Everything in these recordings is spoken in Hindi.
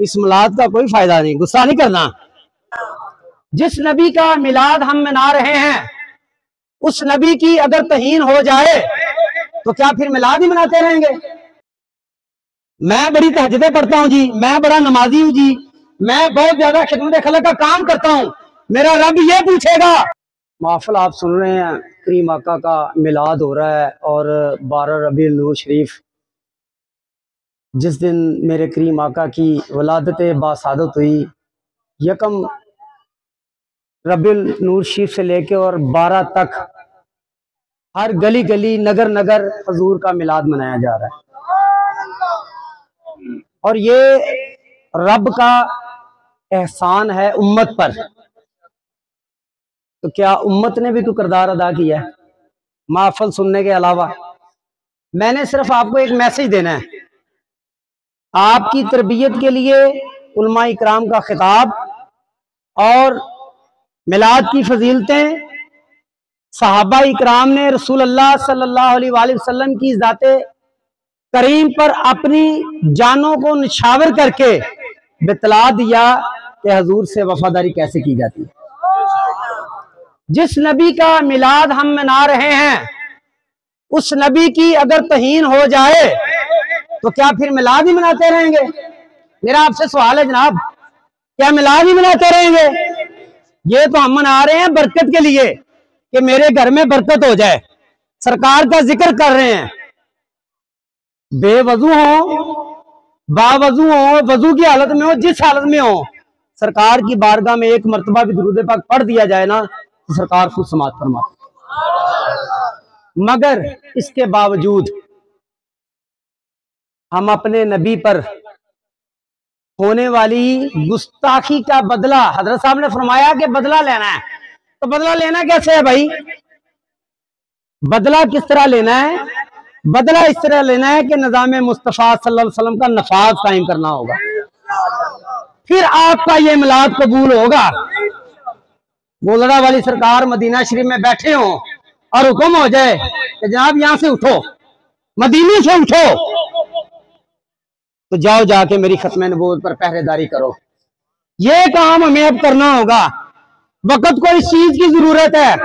इस मिलाद का कोई फायदा नहीं, गुस्सा नहीं करना। जिस नबी का मिलाद हम मना रहे हैं उस नबी की अगर तहीन हो जाए तो क्या फिर मिलाद ही मनाते रहेंगे? मैं बड़ी तहज्जुदें पढ़ता हूँ जी, मैं बड़ा नमाजी हूँ जी, मैं बहुत ज्यादा खिदमत खलक का काम करता हूँ, मेरा रब ये पूछेगा। महफिल आप सुन रहे हैं, करीम आका का मिलाद हो रहा है और 12 रबीउल नूर शरीफ जिस दिन मेरे करीम आका की वलादत बासादत हुई, यकम रबीउल नूर शरीफ से लेके और 12 तक हर गली गली नगर नगर हजूर का मिलाद मनाया जा रहा है। और ये रब का एहसान है उम्मत पर। तो क्या उम्मत ने भी तो किरदार अदा किया है? महफिल सुनने के अलावा मैंने सिर्फ आपको एक मैसेज देना है, आपकी तरबियत के लिए उलमा इकराम का खिताब और मिलाद की फजीलतें सहाबा इकराम ने रसूल अल्लाह सल्लल्लाहु अलैहि वसल्लम की ज़ाते करीम पर अपनी जानों को निछावर करके बतला दिया कि हजूर से वफादारी कैसे की जाती है। जिस नबी का मिलाद हम मना रहे हैं उस नबी की अगर तहीन हो जाए तो क्या फिर मिलाद ही मनाते रहेंगे? मेरा आपसे सवाल है जनाब, क्या मिलाद ही मनाते रहेंगे? ये तो हम मना रहे हैं बरकत के लिए कि मेरे घर में बरकत हो जाए, सरकार का जिक्र कर रहे हैं। बेवजू हो, बावजू हो, वजू की हालत में हो, जिस हालत में हो, सरकार की बारगाह में एक मर्तबा भी दुरूद पाक पढ़ दिया जाए ना तो सरकार खुद समाअत फरमाती। मगर इसके बावजूद हम अपने नबी पर होने वाली गुस्ताखी का बदला, हजरत साहब ने फरमाया कि बदला लेना है, तो बदला लेना कैसे है भाई? बदला किस तरह लेना है? बदला इस तरह लेना है कि निज़ाम मुस्तफ़ा सल्लल्लाहु अलैहि वसल्लम का नफाज कायम करना होगा, फिर आपका ये मिलाद कबूल होगा। गोलड़ा वाली सरकार मदीना शरीफ में बैठे हो और हुक्म हो जाए कि जनाब यहां से उठो, मदीने से उठो, तो जाओ जाके मेरी खत्म नबूवत पर पहरेदारी करो। ये काम हमें अब करना होगा, वक्त को इस चीज की जरूरत है।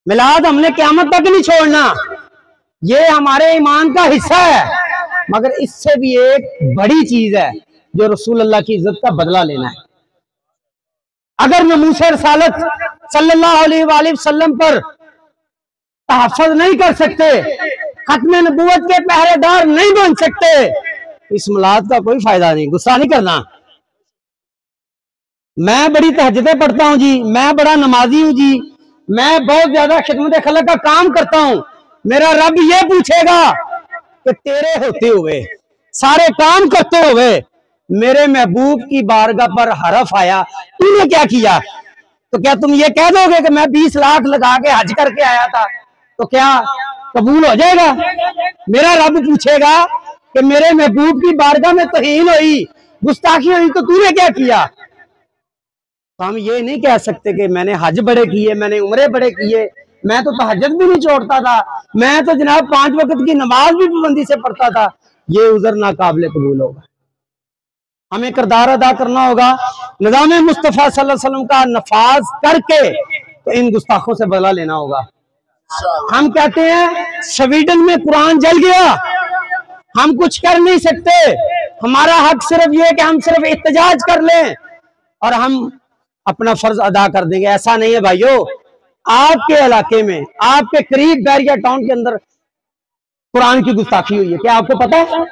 मिलाद हमने क़यामत तक नहीं छोड़ना, ये हमारे ईमान का हिस्सा है, मगर इससे भी एक बड़ी चीज है जो रसूल अल्लाह की इज्जत का बदला लेना है। अगर नमूसे रसालत सल्लल्लाहु अलैहि वसल्लम पर तहफ़्फ़ुज़ नहीं कर सकते, खत्म नबूवत के पहरेदार नहीं बन सकते, इस मिलाद का कोई फायदा नहीं, गुस्सा नहीं करना। मैं बड़ी तहज्जुदें पढ़ता हूँ जी, मैं बड़ा नमाजी हूँ जी, मैं बहुत ज्यादा खिदमत खलक का काम करता हूँ, मेरा रब ये पूछेगा कि तेरे होते हुए, सारे काम करते हुए मेरे महबूब की बारगाह पर हरफ आया, तूने क्या किया? तो क्या तुम ये कह दोगे कि मैं 20 लाख लगा के हज करके आया था, तो क्या कबूल हो जाएगा? मेरा रब पूछेगा कि मेरे महबूब की बारगाह में तहीन हुई, गुस्ताखी हुई, तो तूने क्या किया? तो हम ये नहीं कह सकते कि मैंने हज बड़े किए, मैंने उम्रे बड़े किए, मैं तो तहज्जुद भी नहीं छोड़ता था, मैं तो जनाब 5 वक्त की नमाज भी पाबंदी से पढ़ता था। ये उज़र नाकाबिले कबूल होगा। हमें किरदार अदा करना होगा, निज़ाम मुस्तफ़ा सल्लल्लाहु अलैहि वसल्लम का नफाज करके तो इन गुस्ताखों से बदला लेना होगा। हम कहते हैं स्वीडन में कुरान जल गया, हम कुछ कर नहीं सकते, हमारा हक सिर्फ ये कि हम सिर्फ एहतजाज कर लें और हम अपना फर्ज अदा कर देंगे। ऐसा नहीं है भाइयों, आपके इलाके में, आपके करीब बैरिया टाउन के अंदर कुरान की गुस्ताखी हुई है, क्या आपको पता है?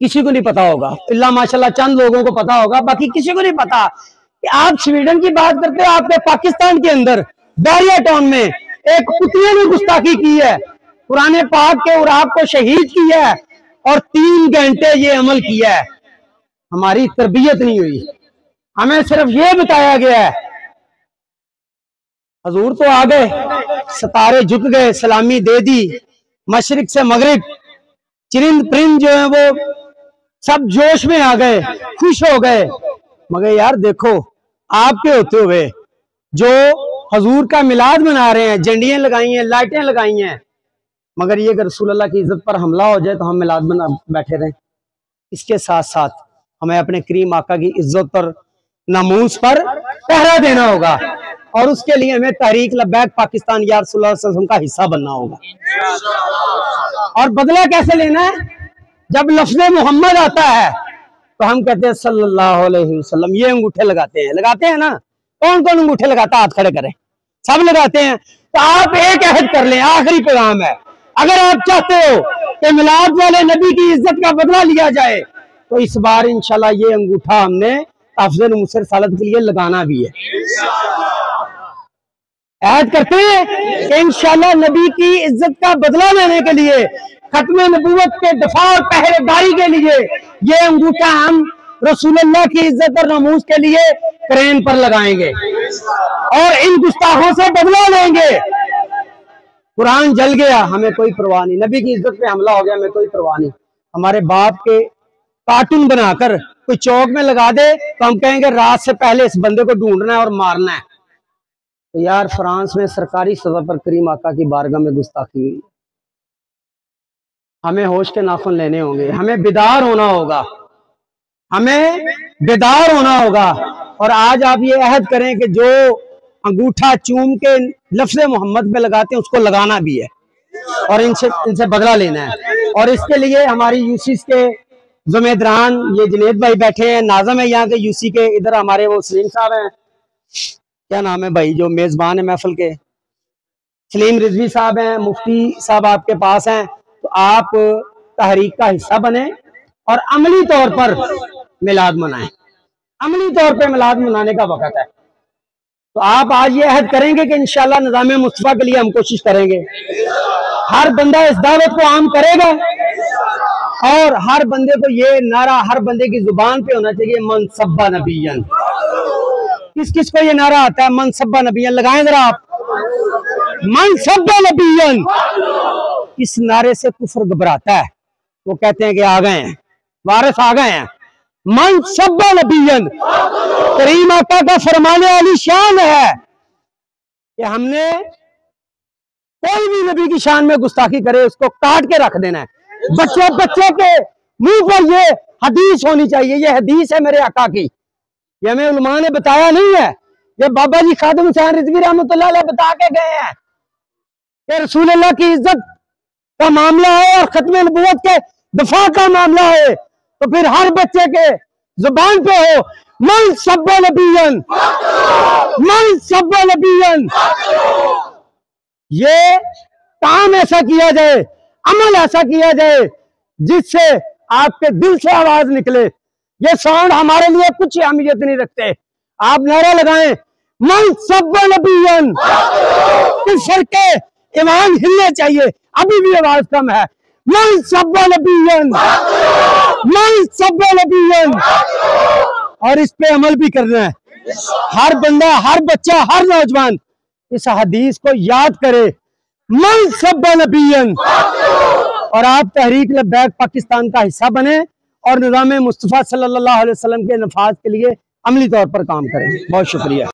किसी को नहीं पता होगा, इल्ला माशाल्लाह चंद लोगों को पता होगा, बाकी किसी को नहीं पता कि आप स्वीडन की बात करते हो, आपके पाकिस्तान के अंदर बैरिया टाउन में एक पुतले ने गुस्ताखी की है, कुरान पाक के उराब को शहीद किया है और 3 घंटे ये अमल किया है। हमारी तरबियत नहीं हुई, हमें सिर्फ ये बताया गया है, हजूर तो आ गए, सितारे झुक गए, सलामी दे दी, मशरिक से मगरिब चिरिंद परिंद जो है वो सब जोश में आ गए, खुश हो गए। मगर यार देखो, आपके होते हुए जो हजूर का मिलाद मना रहे हैं, झंडियां लगाई हैं, लाइटें लगाई हैं, मगर ये अगर रसूल अल्लाह की इज्जत पर हमला हो जाए तो हम मिलाद बना बैठे रहें? इसके साथ साथ हमें अपने करीम आका की इज्जत और नामूस पर पहरा देना होगा, और उसके लिए हमें तहरीक लब्बैक पाकिस्तान या रसूलुल्लाह सल्लल्लाहु अलैहि वसल्लम का हिस्सा बनना होगा। और बदला कैसे लेना है? जब लफ्ज़ मोहम्मद आता है तो हम कहते हैं सल्लल्लाहु अलैहि वसल्लम, ये अंगूठे लगाते हैं ना। कौन कौन अंगूठे लगाता है? हाथ खड़े करें। सब लगाते हैं। तो आप एक अहद कर लें, आखिरी पैगाम है, अगर आप चाहते हो कि मिलाद वाले नबी की इज्जत का बदला लिया जाए तो इस बार इंशाल्लाह ये अंगूठा हमने अफजल मुसर सालत के लिए लगाना भी है। ऐड करते हैं कि इंशाल्लाह नबी की इज्जत का बदला लेने के लिए, खत्म नबूवत के दफा और पहरेदारी के लिए ये अंगूठा हम रसूलुल्लाह की इज्जत और नमूज के लिए क्रेन पर लगाएंगे और इन गुस्ताखों से बदला लेंगे। कुरान जल गया, हमें कोई परवाह नहीं। नबी की इज्जत पे हमला हो गया, हमें कोई परवाह नहीं। हमारे बाप के कार्टून बनाकर कोई चौक में लगा दे तो हम कहेंगे रात से पहले इस बंदे को ढूंढना है और मारना है। तो यार, फ्रांस में सरकारी सजा पर करीम आका की बारगाह में गुस्ताखी हुई। हमें होश के नाखून लेने होंगे, हमें बेदार होना होगा, हमें बेदार होना होगा। और आज आप ये अहद करें कि जो अंगूठा चूम के लफ्ज़ मोहम्मद पे लगाते हैं उसको लगाना भी है और इनसे बदला लेना है। और इसके लिए हमारी यूसी के जुम्मेदारान, ये जुनेद भाई बैठे हैं, नाज़म है यहाँ के यूसी के, इधर हमारे वो सलीम साहब हैं, क्या नाम है भाई जो मेजबान है महफिल के, सलीम रिजवी साहब हैं, मुफ्ती साहब आपके पास हैं। तो आप तहरीक का हिस्सा बने और अमली तौर पर मिलाद मनाएं। अमली तौर पे मिलाद मनाने का वक्त है। तो आप आज ये अहद करेंगे कि इंशाल्लाह निज़ाम मुस्तफा के लिए हम कोशिश करेंगे। हर बंदा इस दावत को आम करेगा और हर बंदे को ये नारा हर बंदे की जुबान पे होना चाहिए, मन सब्बा नबियन। किस किस को ये नारा आता है? मन सब्बा नबियन, लगाएं जरा आप, मन सब्बा नबियन। इस नारे से कुफर घबराता है, वो कहते हैं कि आ गए हैं, वारिस आ गए हैं। मन सब्बा नबियन, करीम आका का फरमाने वाली शान है कि हमने कोई भी नबी की शान में गुस्ताखी करे उसको काट के रख देना है। बच्चे बच्चे के मुंह पर ये हदीस होनी चाहिए, ये हदीस है मेरे आका की, ये हमें उलमा ने बताया नहीं है, ये बाबा जी खादिम हुसैन रिजवी रहमतुल्लाह अलैह बता के गए हैं कि रसूलुल्लाह की इज्जत का मामला है और खत्म नबूवत के दफा का मामला है। तो फिर हर बच्चे के जुबान पे हो मन सब्बा नबियन, मन सब्बा नबियन। ये काम ऐसा किया जाए, अमल ऐसा किया जाए जिससे आपके दिल से आवाज निकले। ये साउंड हमारे लिए कुछ अहमियत नहीं रखते। आप नारा लगाएं मन सब्बा नबियन, इस सर के ईमान हिलने चाहिए, अभी भी आवाज कम है। मन सब्बा नबियन, मन सब्बा नबियन। और इस पे अमल भी करना है। हर बंदा, हर बच्चा, हर नौजवान इस हदीस को याद करे, मन सब्बा नबियन। और आप तहरीक लब्बैक पाकिस्तान का हिस्सा बने और निज़ाम मुस्तफा सल्लल्लाहु अलैहि वसल्लम के नफाज के लिए अमली तौर पर काम करें। बहुत शुक्रिया।